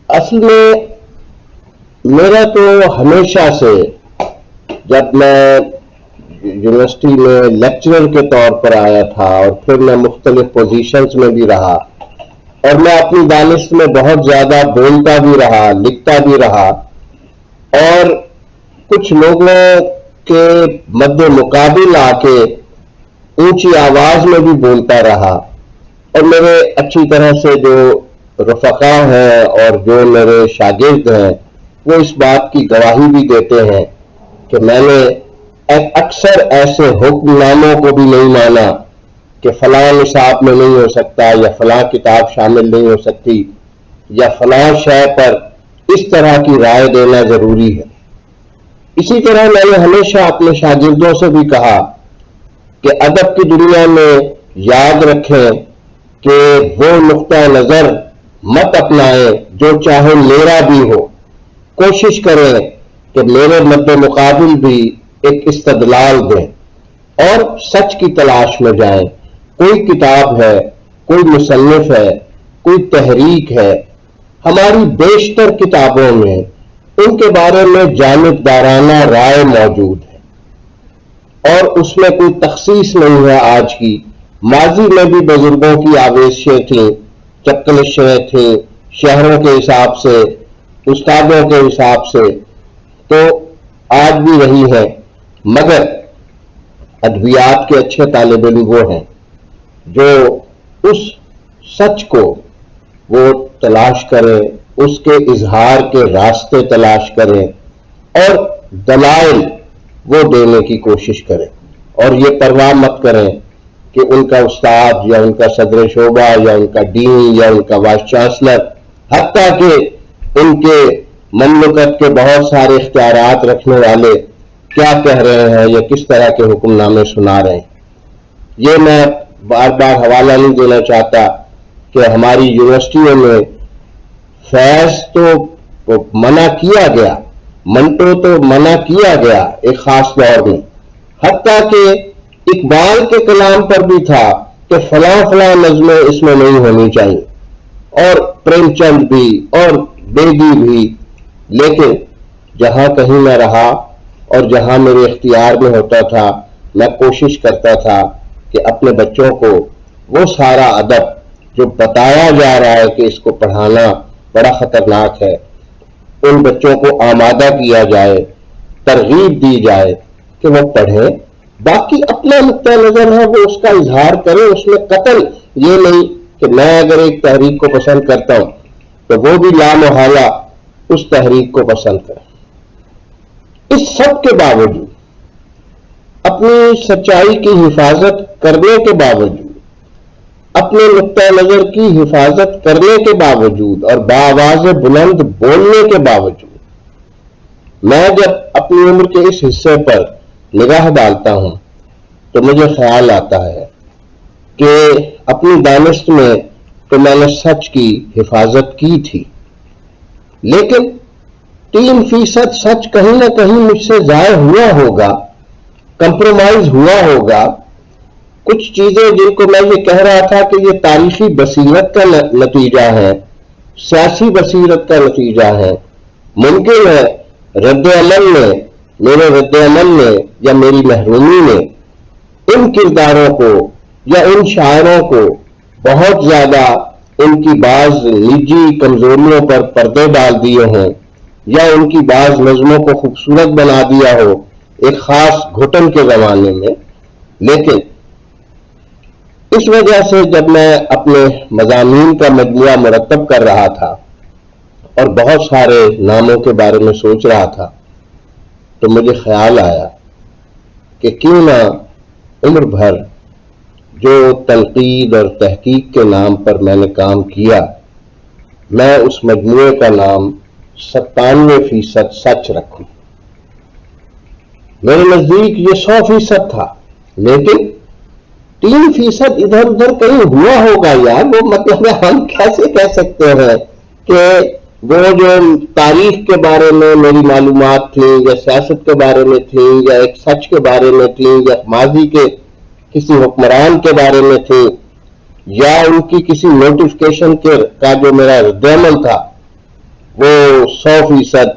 اصل میں میرا تو ہمیشہ سے، جب میں یونیورسٹی میں لیکچرر کے طور پر آیا تھا اور پھر میں مختلف پوزیشنز میں بھی رہا، اور میں اپنی دانش میں بہت زیادہ بولتا بھی رہا، لکھتا بھی رہا، اور کچھ لوگوں کے مد مقابل آ کے اونچی آواز میں بھی بولتا رہا، اور میرے اچھی طرح سے جو رفقا ہیں اور جو میرے شاگرد ہیں وہ اس بات کی گواہی بھی دیتے ہیں کہ میں نے اکثر ایسے حکم ناموں کو بھی نہیں مانا کہ فلاں نصاب میں نہیں ہو سکتا، یا فلاں کتاب شامل نہیں ہو سکتی، یا فلاں شے پر اس طرح کی رائے دینا ضروری ہے۔ اسی طرح میں نے ہمیشہ اپنے شاگردوں سے بھی کہا کہ ادب کی دنیا میں یاد رکھیں کہ وہ نقطہ نظر مت اپنائیں جو چاہے میرا بھی ہو، کوشش کریں کہ میرے مد مقابل بھی ایک استدلال دیں اور سچ کی تلاش میں جائیں۔ کوئی کتاب ہے، کوئی مصنف ہے، کوئی تحریک ہے، ہماری بیشتر کتابوں میں ان کے بارے میں جانبدارانہ رائے موجود ہے، اور اس میں کوئی تخصیص نہیں ہے آج کی۔ ماضی میں بھی بزرگوں کی آویزشیں تھیں، چپکلشیں تھیں، شہروں کے حساب سے، استادوں کے حساب سے، تو آج بھی رہی ہے، مگر ادبیات کے اچھے طالب علم وہ ہیں جو اس سچ کو وہ تلاش کریں، اس کے اظہار کے راستے تلاش کریں اور دلائل وہ دینے کی کوشش کریں، اور یہ پرواہ مت کریں کہ ان کا استاد یا ان کا صدر شعبہ یا ان کا ڈین یا ان کا وائس چانسلر، حتیٰ کہ ان کے مملکت کے بہت سارے اختیارات رکھنے والے کیا کہہ رہے ہیں یا کس طرح کے حکم نامے سنا رہے ہیں۔ یہ میں بار بار حوالہ نہیں دینا چاہتا کہ ہماری یونیورسٹیوں میں فیض تو منع کیا گیا، منٹو تو منع کیا گیا ایک خاص دور میں، حتیٰ کہ اقبال کے کلام پر بھی تھا کہ فلاں فلاں نظمیں اس میں نہیں ہونی چاہیے، اور پریم چند بھی اور بیگی بھی۔ لیکن جہاں کہیں میں رہا اور جہاں میرے اختیار میں ہوتا تھا، میں کوشش کرتا تھا کہ اپنے بچوں کو وہ سارا ادب جو بتایا جا رہا ہے کہ اس کو پڑھانا بڑا خطرناک ہے، ان بچوں کو آمادہ کیا جائے، ترغیب دی جائے کہ وہ پڑھیں۔ باقی اپنا نقطہ نظر ہے وہ اس کا اظہار کرے، اس میں قطعاً یہ نہیں کہ میں اگر ایک تحریک کو پسند کرتا ہوں تو وہ بھی لامحالہ اس تحریک کو پسند کرے۔ اس سب کے باوجود، اپنی سچائی کی حفاظت کرنے کے باوجود، اپنے نقطہ نظر کی حفاظت کرنے کے باوجود اور بآواز بلند بولنے کے باوجود، میں جب اپنی عمر کے اس حصے پر نگاہ ڈالتا ہوں تو مجھے خیال آتا ہے کہ اپنی دانش میں تو میں نے سچ کی حفاظت کی تھی، لیکن 3% سچ کہیں نہ کہیں مجھ سے ضائع ہوا ہوگا، کمپرومائز ہوا ہوگا۔ کچھ چیزیں جن کو میں یہ کہہ رہا تھا کہ یہ تاریخی بصیرت کا نتیجہ ہے، سیاسی بصیرت کا نتیجہ ہے، ممکن ہے میرے رد عمل نے یا میری محرومی نے ان کرداروں کو یا ان شاعروں کو بہت زیادہ ان کی بعض نجی کمزوریوں پر پردے ڈال دیے ہیں، یا ان کی بعض نظموں کو خوبصورت بنا دیا ہو ایک خاص گھٹن کے زمانے میں۔ لیکن اس وجہ سے جب میں اپنے مضامین کا مجموعہ مرتب کر رہا تھا اور بہت سارے ناموں کے بارے میں سوچ رہا تھا تو مجھے خیال آیا کہ کیوں نہ عمر بھر جو تنقید اور تحقیق کے نام پر میں نے کام کیا، میں اس مجموعے کا نام 97% سچ رکھوں۔ میرے نزدیک یہ 100% تھا، لیکن 3% ادھر ادھر کہیں ہوا ہوگا یار، وہ مطلب ہم کیسے کہہ سکتے ہیں کہ وہ جو تاریخ کے بارے میں میری معلومات تھیں یا سیاست کے بارے میں تھیں یا ایک سچ کے بارے میں تھیں یا ماضی کے کسی حکمران کے بارے میں تھیں یا ان کی کسی نوٹیفکیشن کا جو میرا رد عمل تھا، وہ 100%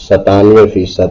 97%